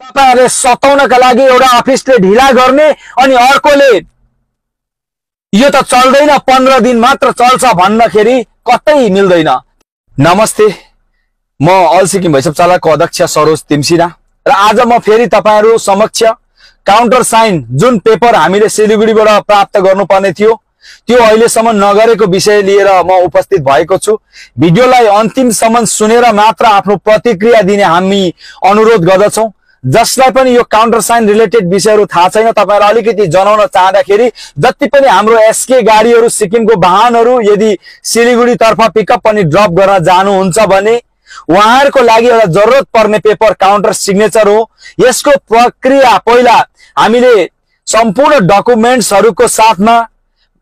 तपाईहरुले सताउनका लागि एउटा अफिसले ढिला गर्ने अनि अर्कोले यो त चल्दैन 15 दिन मात्र चल्छ भन्दाखेरि कतै मिल्दैन। नमस्ते, म अल सिक्किम भैसब चालकको अध्यक्ष सरोज तिमसिना र आज म फेरि तपाईहरु समक्ष काउन्टर साइन जुन पेपर हामीले सिलिगुडीबाट प्राप्त गर्नुपर्ने थियो त्यो अहिलेसम्म नगरेको विषय लिएर म उपस्थित भएको छु। भिडियोलाई अन्तिमसम्म सुनेर मात्र आफ्नो प्रतिक्रिया दिने हामी अनुरोध गर्दछौं। जसलाई पनि यो काउन्टर साइन रिलेटेड विषयहरु थाहा छैन तपाईहरुले अलिकति जनाउन चाहदाखेरि जति पनि हाम्रो एसके गाडीहरु सिक्किमको वाहनहरु यदि सिलिगुडी तर्फ पिकअप अनि ड्रप गर्न जानुहुन्छ भने उहाँहरुको लागि एउटा जरुरत पर्ने पेपर काउन्टर सिग्नेचर हो। यसको प्रक्रिया पहिला हामीले सम्पूर्ण डकुमेन्ट्सहरुको साथमा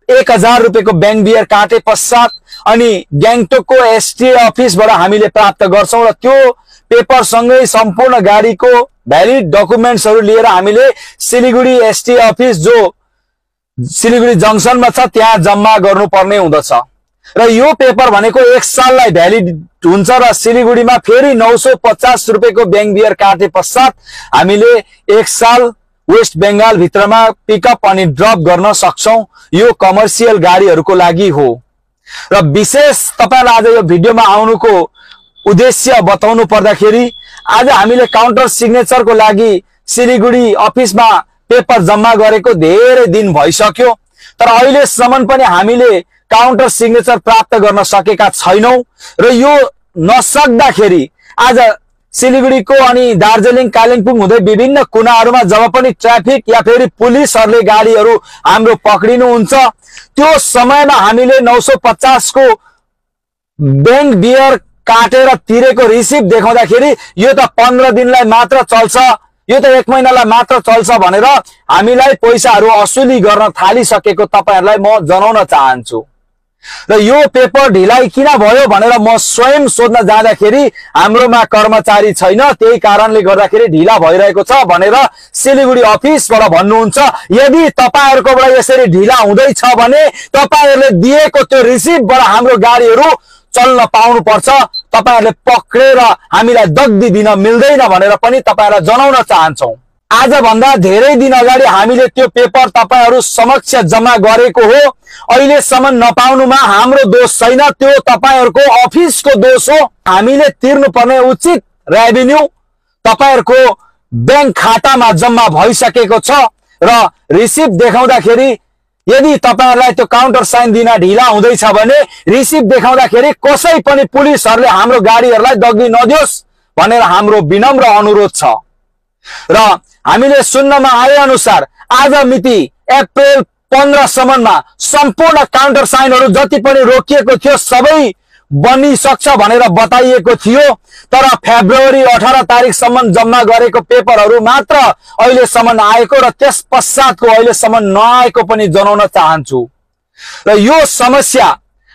1000 रुपैयाँको बैंक बियर काटे पश्चात अनि ग्याङटोकको एसटीए अफिसबाट हामीले प्राप्त गर्छौं र त्यो पेपर सँगै सम्पूर्ण गाडीको भ्यालिड डकुमेन्ट्सहरु लिएर हामीले सिलिगुडी एसटीए अफिस जो सिलिगुडी जंक्सनमा छ त्यहाँ जम्मा गर्नुपर्ने हुँदछ र यो पेपर भनेको 1 साललाई भ्यालिड हुन्छ र सिलिगुडीमा फेरि 950 रुपैयाँको बैंक बियर काटे पश्चात हामीले 1 साल वेस्ट बेंगाल भित्रमा पिकअप अनि ड्रप गर्न सक्छौं। यो कमर्सियल गाडीहरुको लागि हो र विशेष तपाईहरुलाई आज यो भिडियोमा आउनुको उद्देश्य बताउनु पर्दाखेरि आज हामीले काउन्टर सिग्नेचरको लागि सिलिगुडी अफिसमा पेपर जम्मा गरेको धेरै दिन भइसक्यो तर अहिलेसम्म पनि हामीले काउन्टर सिग्नेचर प्राप्त गर्न सकेका छैनौं र यो नसक्दाखेरि आज सिलिगुडीको अनि दार्जिलिङ कालिम्पोङ हुँदै विभिन्न कुनाहरुमा जब पनि ट्राफिक या फेरि पुलिसहरुले गाडीहरु हाम्रो पक्रिनु हुन्छ त्यो समयमा हामीले 950 को बैंक बियर काटेर तिरेको रिसिप्ट देखाउँदाखेरि यो त 15 दिनलाई मात्र चल्छ, यो त 1 महिनालाई मात्र चल्छ भनेर हामीलाई पैसाहरु असुली गर्न थालिसकेको तपाईहरुलाई म जनाउन चाहन्छु। र यो पेपर ढिलाइ किन भयो भनेर म स्वयं सोध्न जाँदाखेरि हाम्रोमा कर्मचारी छैन, त्यही कारणले गर्दाखेरि ढिला भइरहेको छ भनेर सिलिगुडी अफिसबाट भन्नुहुन्छ। यदि तपाईहरुकोबाट यसरी ढिला हुँदै छ भने तपाईहरुले दिएको त्यो रिसिप्टबाट हाम्रो गाडीहरु चल्न पाउनु पर्छ। तपाईहरुले पक्रेर हामीलाई दग्दी दिन मिल्दैन भनेर पनि तपाईहरुलाई जनाउन चाहन्छौं। आज भन्दा धेरै दिन अगाडि हामीले त्यो पेपर तपाईहरु समक्ष जम्मा गरेको हो। अहिलेसम्म नपाउनुमा हाम्रो दोष छैन, त्यो तपाईहरुको अफिसको दोष हो। हामीले तिर्नुपर्ने उचित रेभिन्यू तपाईहरुको बैंक खातामा जम्मा भइसकेको छ र रिसिप्ट देखाउँदाखेरि यदि तपाईहरुलाई त्यो काउन्टर साइन दिन ढिला हुँदैछ भने रिसिप्ट देखाउँदाखेरि कसै पनि पुलिसहरुले हाम्रो गाडीहरुलाई दग्दी नदियोस् भनेर हाम्रो विनम्र अनुरोध छ। र हामीले सुन्नमा आए अनुसार आज मिति अप्रिल 15 सम्ममा सम्पूर्ण काउन्टर साइनहरु जति पनि रोकिएको थियो सबै बनिसक्छ भनेर बताइएको थियो तर फेब्रुअरी 18 तारिखसम्म जम्मा गरेको पेपरहरु मात्र अहिलेसम्म आएको र त्यस पश्चातको अहिलेसम्म नआएको पनि जनाउन चाहन्छु। र यो समस्या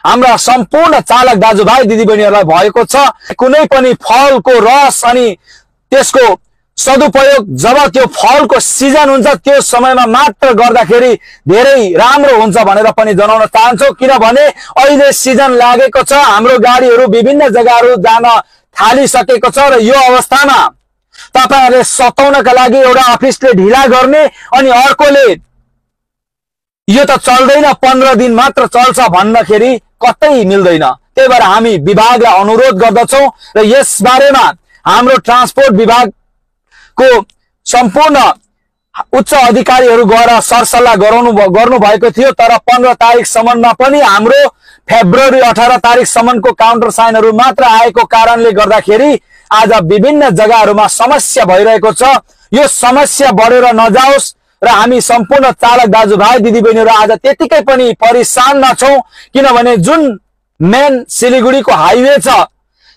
हाम्रा सम्पूर्ण चालक दाजुभाइ दिदीबहिनीहरुलाई भएको छ। कुनै पनि फलको रस अनि त्यसको सदुपयोग जब त्यो फलको सिजन हुन्छ त्यो समयमा मात्र गर्दाखेरि धेरै राम्रो हुन्छ भनेर पनि जनाउन चाहन्छु। किनभने अहिले सिजन लागेको छ, हाम्रो गाडीहरु विभिन्न जग्गाहरु जान थालिसकेको छ र यो अवस्थामा तपाईहरुले सताउनका लागि एउटा अफिसले ढिला गर्ने अनि अर्कोले यो त चल्दैन 15 दिन मात्र चल्छ भन्दाखेरि कतै मिल्दैन। त्यही भएर हामी विभागलाई अनुरोध गर्दछौं र यस बारेमा हाम्रो ट्रान्सपोर्ट विभाग को सम्पूर्ण उच्च अधिकारीहरु गएर सरसल्लाह गर्नु भएको थियो तर 15 तारिखसम्ममा पनि हाम्रो फेब्रुअरी 18 तारिखसम्मको काउन्टर साइनहरु मात्र आएको कारणले गर्दाखेरि आज विभिन्न जग्गाहरुमा समस्या भइरहेको छ। यो समस्या बढेर नजाओस् र हामी सम्पूर्ण चालक दाजुभाइ दिदीबहिनीहरु आज त्यतिकै पनि परेशान नछौं किनभने जुन मेन सिलिगुडीको हाइवे छ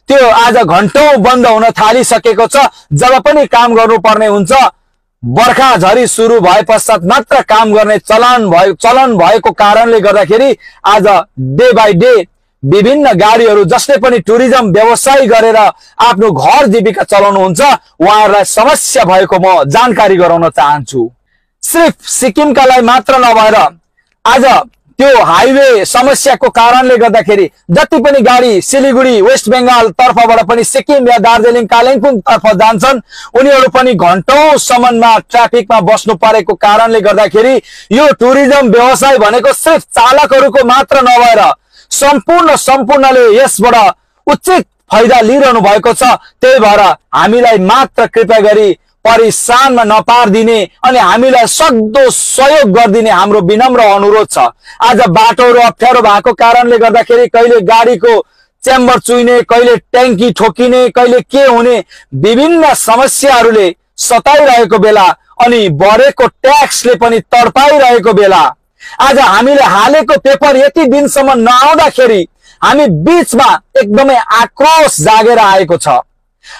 त्यो आज घण्टौं बन्द हुन थालिसकेको छ। जब पनि काम गर्नुपर्ने हुन्छ बर्खा झरी सुरु भए पश्चात मात्र काम गर्ने चलन भएको कारणले गर्दाखेरि आज डे बाइ डे विभिन्न गाडीहरु जसले पनि टुरिज्म व्यवसाय गरेर आफ्नो घर जीविका चलाउनुहुन्छ उहाँहरुलाई समस्या भएको म जानकारी गराउन चाहन्छु। सिर्फ सिक्किमकालाई मात्र नभएर आज त्यो हाइवे समस्याको कारणले गर्दाखेरि जति पनि गाडी सिलिगुडी वेस्ट बेंगाल तर्फबाट पनि सिक्किम या दार्जिलिङ कालिम्पोङ तर्फ जान्छन् उनीहरू पनि घण्टौंसम्ममा ट्राफिकमा बस्नु परेको कारणले गर्दाखेरि यो टुरिज्म व्यवसाय भनेको सिर्फ चालकहरूको मात्र नभएर सम्पूर्णले यसबाट उचित फाइदा लिइरहनु भएको छ। त्यही भएर हामीलाई मात्र कृपया गरी परेशानमा नपार्दिने अनि हामीलाई सक्दो सहयोग गरिदिने हाम्रो विनम्र अनुरोध छ। आज बाटोहरू अप्ठ्यारो भएको कारणले गर्दाखेरि कहिले गाडीको चेम्बर चुइने, कहिले ट्याङ्की ठोकिने, कहिले के हुने विभिन्न समस्याहरूले सताइरहेको बेला अनि बढेको ट्याक्सले पनि तडपाइरहेको बेला आज हामीले हालेको पेपर यति दिनसम्म नआउँदाखेरि हामी बीचमा एकदमै आक्रोश जागेर आएको छ।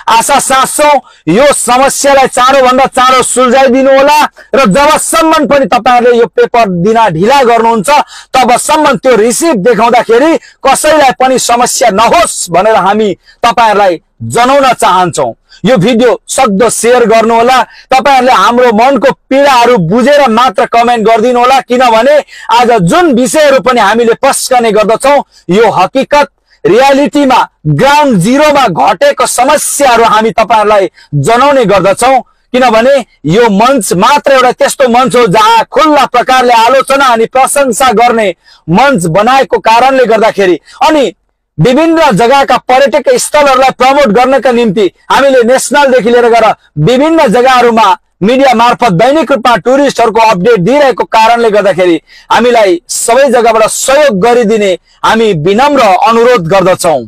आशा साँच्छौं यो समस्यालाई चाँडोभन्दा चाँडो सुल्झाइदिनु होला र जबसम्म पनि तपाईहरुले यो पेपर दिन ढिला गर्नुहुन्छ तबसम्म त्यो रिसिभ देखाउँदाखेरि कसैलाई पनि समस्या नहोस् भनेर हामी तपाईहरुलाई जनाउन चाहन्छौं। यो भिडियो सक्दो शेयर गर्नु होला। तपाईहरुले हाम्रो मनको पीडाहरू बुझेर मात्र कमेन्ट गर्दिनु होला, किनभने आज जुन विषयहरू पनि हामीले पस्कने गर्दछौं यो हकीकत रियालिटीमा ग्राउन्ड जीरोमा घटेको समस्याहरू हामी तपाईहरुलाई जनाउने गर्दछौं। किनभने यो मञ्च मात्र एउटा त्यस्तो मञ्च हो जहाँ खुल्ला प्रकारले आलोचना अनि प्रशंसा गर्ने मञ्च बनाएको कारणले गर्दाखेरि अनि विभिन्न जग्गाका पर्यटक स्थलहरूलाई प्रमोट गर्नका निम्ति हामीले नेशनल देखि लिएर गएर विभिन्न जग्गाहरूमा मीडिया मार्फत दैनिक रूपमा टुरिस्टहरूको अपडेट दिइरहेको कारणले गर्दाखेरि हामीलाई सबै जग्गाबाट सहयोग गरिदिने हामी विनम्र अनुरोध गर्दछौं।